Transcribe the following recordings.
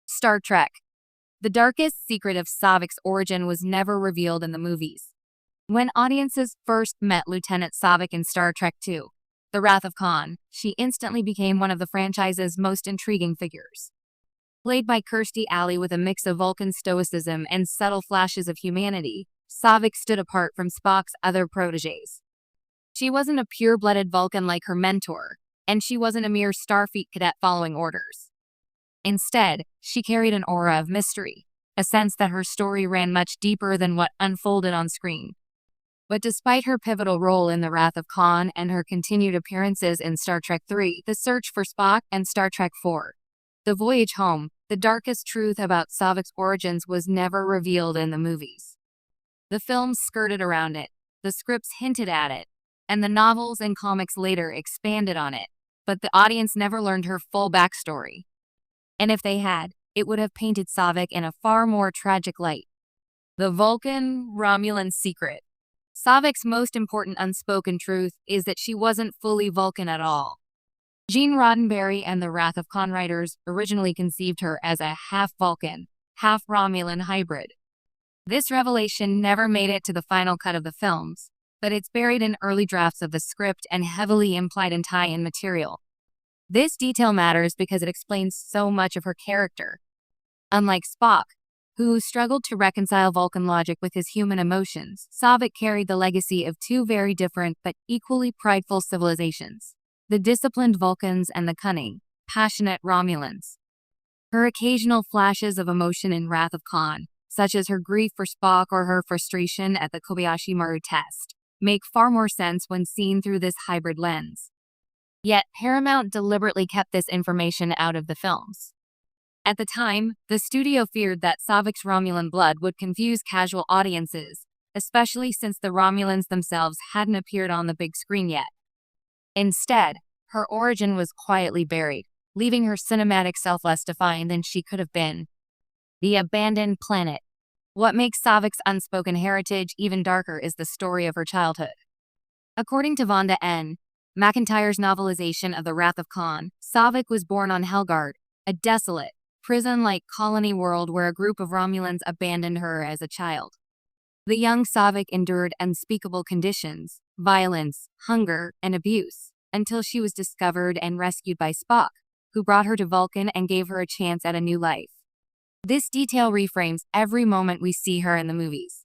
Star Trek. The darkest secret of Savic's origin was never revealed in the movies. When audiences first met Lieutenant Saavik in Star Trek II, The Wrath of Khan, she instantly became one of the franchise's most intriguing figures. Played by Kirstie Alley with a mix of Vulcan stoicism and subtle flashes of humanity, Saavik stood apart from Spock's other protégés. She wasn't a pure-blooded Vulcan like her mentor, and she wasn't a mere Starfleet cadet following orders. Instead, she carried an aura of mystery, a sense that her story ran much deeper than what unfolded on screen. But despite her pivotal role in The Wrath of Khan and her continued appearances in Star Trek III, The Search for Spock, and Star Trek IV, The Voyage Home, the darkest truth about Savik's origins was never revealed in the movies. The films skirted around it, the scripts hinted at it, and the novels and comics later expanded on it, but the audience never learned her full backstory. And if they had, it would have painted Saavik in a far more tragic light. The Vulcan-Romulan secret. Saavik's most important unspoken truth is that she wasn't fully Vulcan at all. Gene Roddenberry and the Wrath of Khan writers originally conceived her as a half-Vulcan, half-Romulan hybrid. This revelation never made it to the final cut of the films, but it's buried in early drafts of the script and heavily implied in tie-in material. This detail matters because it explains so much of her character. Unlike Spock, who struggled to reconcile Vulcan logic with his human emotions, Saavik carried the legacy of two very different but equally prideful civilizations: the disciplined Vulcans and the cunning, passionate Romulans. Her occasional flashes of emotion in Wrath of Khan, such as her grief for Spock or her frustration at the Kobayashi Maru test, make far more sense when seen through this hybrid lens. Yet, Paramount deliberately kept this information out of the films. At the time, the studio feared that Saavik's Romulan blood would confuse casual audiences, especially since the Romulans themselves hadn't appeared on the big screen yet. Instead, her origin was quietly buried, leaving her cinematic self less defined than she could have been. The Abandoned Planet. What makes Saavik's unspoken heritage even darker is the story of her childhood. According to Vonda N. McIntyre's novelization of The Wrath of Khan, Saavik was born on Helgard, a desolate, prison-like colony world where a group of Romulans abandoned her as a child. The young Saavik endured unspeakable conditions, violence, hunger, and abuse, until she was discovered and rescued by Spock, who brought her to Vulcan and gave her a chance at a new life. This detail reframes every moment we see her in the movies.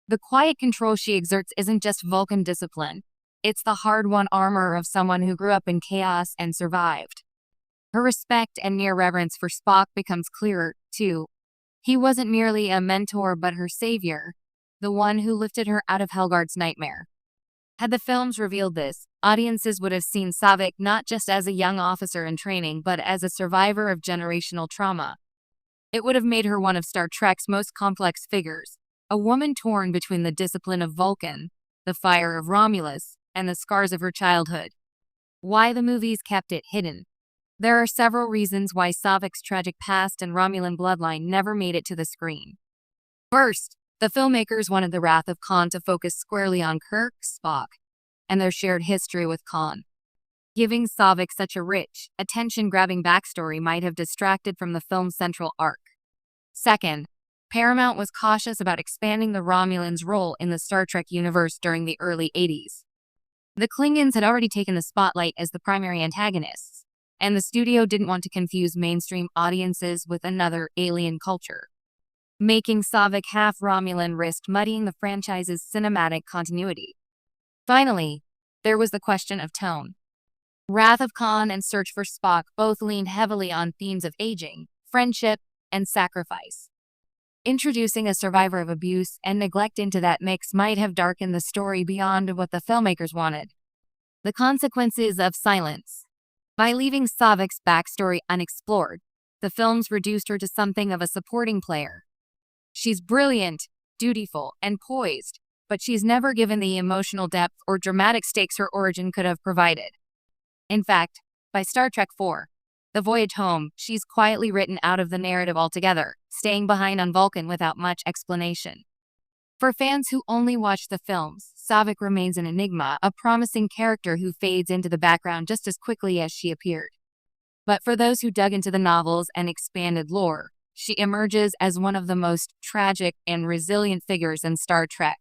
The quiet control she exerts isn't just Vulcan discipline. It's the hard-won armor of someone who grew up in chaos and survived. Her respect and near reverence for Spock becomes clearer, too. He wasn't merely a mentor but her savior, the one who lifted her out of Helgard's nightmare. Had the films revealed this, audiences would have seen Saavik not just as a young officer in training but as a survivor of generational trauma. It would have made her one of Star Trek's most complex figures, a woman torn between the discipline of Vulcan, the fire of Romulus, and the scars of her childhood. Why the movies kept it hidden? There are several reasons why Saavik's tragic past and Romulan bloodline never made it to the screen. First, the filmmakers wanted The Wrath of Khan to focus squarely on Kirk, Spock, and their shared history with Khan. Giving Saavik such a rich, attention-grabbing backstory might have distracted from the film's central arc. Second, Paramount was cautious about expanding the Romulans' role in the Star Trek universe during the early 80s. The Klingons had already taken the spotlight as the primary antagonists, and the studio didn't want to confuse mainstream audiences with another alien culture. Making Saavik half Romulan risked muddying the franchise's cinematic continuity. Finally, there was the question of tone. Wrath of Khan and Search for Spock both leaned heavily on themes of aging, friendship, and sacrifice. Introducing a survivor of abuse and neglect into that mix might have darkened the story beyond what the filmmakers wanted. The consequences of silence. By leaving Saavik's backstory unexplored, the films reduced her to something of a supporting player. She's brilliant, dutiful, and poised, but she's never given the emotional depth or dramatic stakes her origin could have provided. In fact, by Star Trek IV, The Voyage Home, she's quietly written out of the narrative altogether, staying behind on Vulcan without much explanation. For fans who only watch the films, Saavik remains an enigma, a promising character who fades into the background just as quickly as she appeared. But for those who dug into the novels and expanded lore, she emerges as one of the most tragic and resilient figures in Star Trek.